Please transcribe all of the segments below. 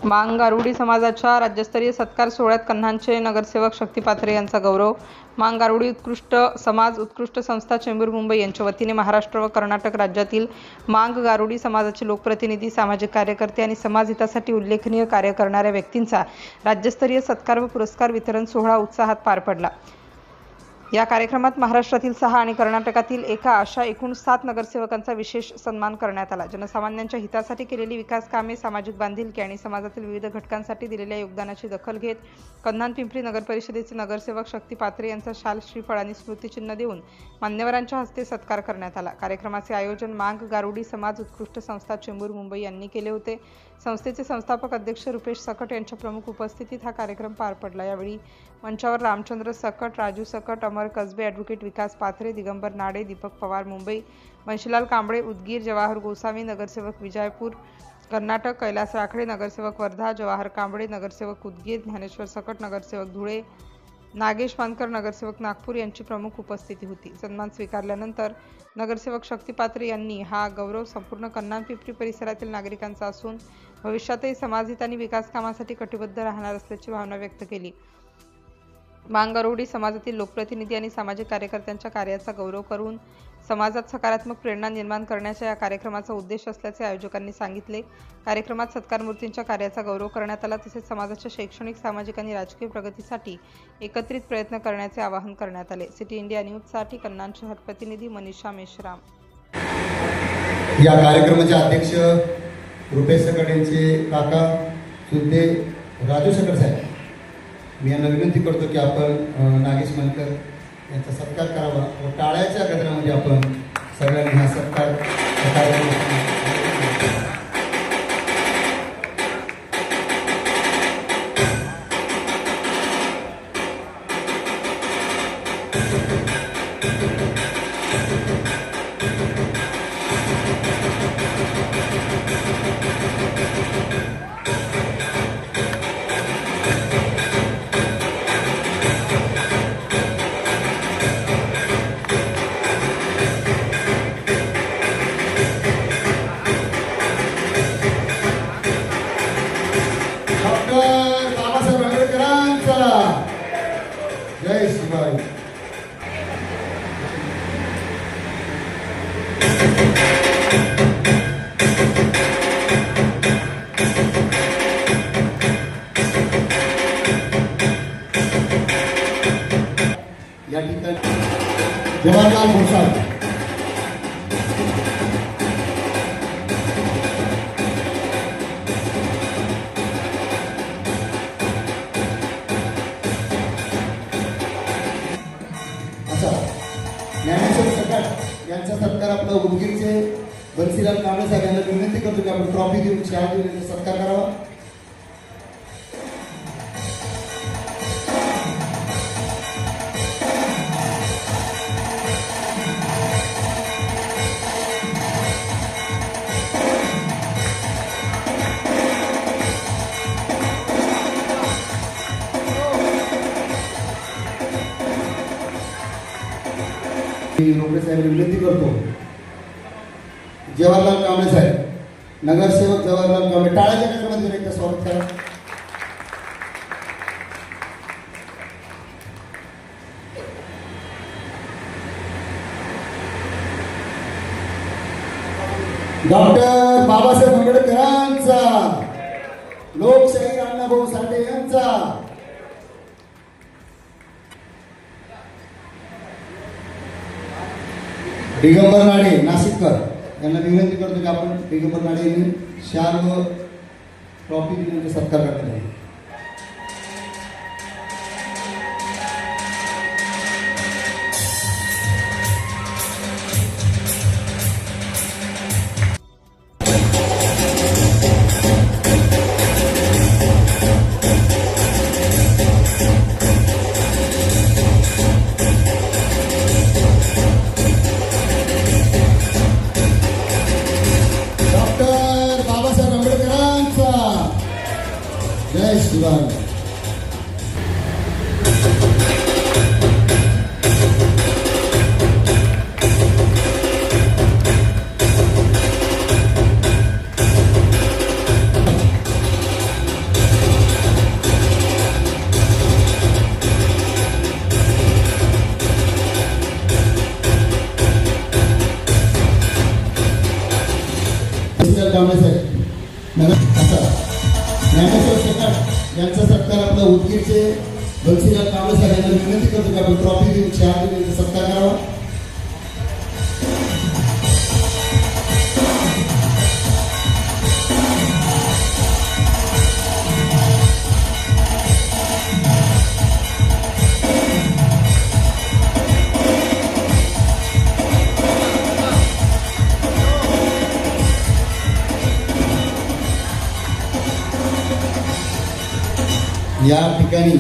मांग गारुडी समाजाच्या राज्यस्तरीय सत्कार सोहळ्यात कन्हानचे नगरसेवक शक्ती पाथरे यांचा गौरव. मांग गारुडी उत्कृष्ट समाज उत्कृष्ट संस्था चेंबूर मुंबई यांच्या वतीने महाराष्ट्र व कर्नाटक राज्यातील मांग गारुडी समाजाचे लोकप्रतिनिधी, सामाजिक कार्यकर्ते आणि समाज हितासाठी उल्लेखनीय कार्य करणाऱ्या व्यक्तींचा राज्यस्तरीय सत्कार व पुरस्कार वितरण सोहळा उत्साहात पार पडला. या कार्यक्रमात महाराष्ट्रातील 6 आणि कर्नाटकातील एका अशा एकूण 7 नगरसेवकांचा विशेष सन्मान करण्यात आला. जनसामान्यांच्या हितासाठी केलेली विकास कामे, सामाजिक बांधिलकी आणि समाजातील विविध घटकांसाठी दिलेल्या योगदानाची दखल घेत कन्हान पिंपरी नगर परिषदेचे नगरसेवक शक्ती पाथरे यांचा शाल, श्रीफळ आणि स्मृतिचिन्ह देऊन मान्यवरांच्या हस्ते सत्कार करण्यात आला. कार्यक्रमाचे आयोजन मांग गारुडी समाज उत्कृष्ट संस्था चेंबूर मुंबई यांनी केले होते. संस्थेचे संस्थापक अध्यक्ष रुपेश सकट यांच्या प्रमुख उपस्थितीत हा कार्यक्रम पार पडला. यावेळी मंचावर रामचंद्र सकट, राजू सकट, अमर कसबे, ॲडव्होकेट विकास पाथरे, दिगंबर नाडे, दीपक पवार मुंबई, बंशीलाल कांबळे उदगीर, जवाहर गोसावी नगरसेवक विजयपूर कर्नाटक, कैलास राखडे नगरसेवक वर्धा, जवाहर कांबळे नगरसेवक उदगीर, ज्ञानेश्वर सकट नगरसेवक धुळे, नागेश मानकर नगरसेवक नागपूर यांची प्रमुख उपस्थिती होती. सन्मान स्वीकारल्यानंतर नगरसेवक शक्ती पाथरे यांनी हा गौरव संपूर्ण कन्हान पिंपरी परिसरातील नागरिकांचा असून भविष्यातही समाजहित आणि विकास कामासाठी कटिबद्ध राहणार असल्याची भावना व्यक्त केली. मांग गारुडी समाजातील लोकप्रतिनिधी आणि सामाजिक कार्यकर्त्यांच्या कार्याचा गौरव करून समाजात सकारात्मक प्रेरणा निर्माण करण्याचा या कार्यक्रमाचा उद्देश असल्याचे आयोजकांनी सांगितले. कार्यक्रमात सत्कार मूर्तींच्या कार्याचा गौरव करण्यात आला. तसेच समाजाच्या शैक्षणिक, सामाजिक आणि राजकीय प्रगतीसाठी एकत्रित प्रयत्न करण्याचे आवाहन करण्यात आले. सिटी इंडिया न्यूजसाठी कन्हान शहर प्रतिनिधी मनीषा मेश्राम. या कार्यक्रमाचे अध्यक्ष रुपेश सकट यांचे काका सुद्दे राजू सकट साहेब, मी यांना विनंती करतो की आपण नागेश मानकर यांचा सत्कार करावा व टाळ्याच्या गजरामध्ये आपण सगळ्यांनी हा सत्कार बाबासाहेब आंबेडकरांचा जय शिवाय. या ठिकाणी जवाहरलाल भोसाळ ज्ञानेश्वर सकट यांचा सत्कार आपला उदगीरचे बंशीलाल कांबळे साहेब यांना विनंती करतो की आपण ट्रॉफी देऊन शाल देऊन यांचा सत्कार करावा. रोकडे साहेब विनंती करतो जवाहरलाल कांबळे साहेब, नगरसेवक जवाहरलाल कांबळे, टाळ्याच्या गजरामध्ये एकदा स्वागत करा. डॉक्टर बाबासाहेब आंबेडकरांचा, लोकशाहीर अण्णाभाऊ साठे यांचा, दिगंबर नाडे नाशिककर यांना विनंती करतो की आपण दिगंबर नाडे यांनी शाल व ट्रॉफी देऊन सत्कार करण्यात आला. जय शिवाय. कांबळे साहेब ज्ञानेश्वर शेकाट यांचा सत्कार आपला उदगीरचे बन्सीलाल कांबळे साहेब यांना विनंती करतो की आपण ट्रॉफी देऊन चहा देऊन यांचा सत्कार करावा. या ठिकाणी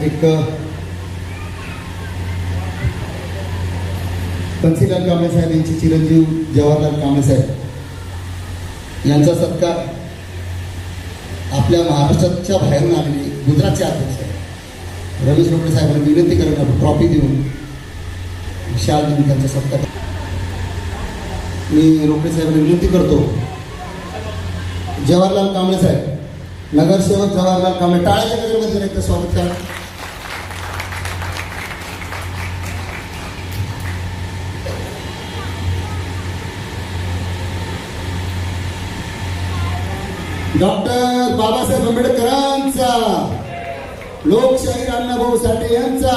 एक बन्सीलाल कांबळे साहेब यांचे चिरंजीव जवाहरलाल कांबळे साहेब यांचा सत्कार आपल्या महाराष्ट्राच्या बाहेरून आलेले गुजरातचे अध्यक्ष रमेश रोकडे साहेबांना विनंती करत ट्रॉफी देऊन शाल देऊन त्यांचा सत्कार. मी रोकडे साहेबांना विनंती करतो जवाहरलाल कांबळे साहेब नगरसेवक जवाहरलाल कांबळे टाळ्याच्या गजरामध्ये एकदा स्वागत करा. डॉक्टर बाबासाहेब आंबेडकरांचा लोकशाहीर अण्णाभाऊ साठे यांचा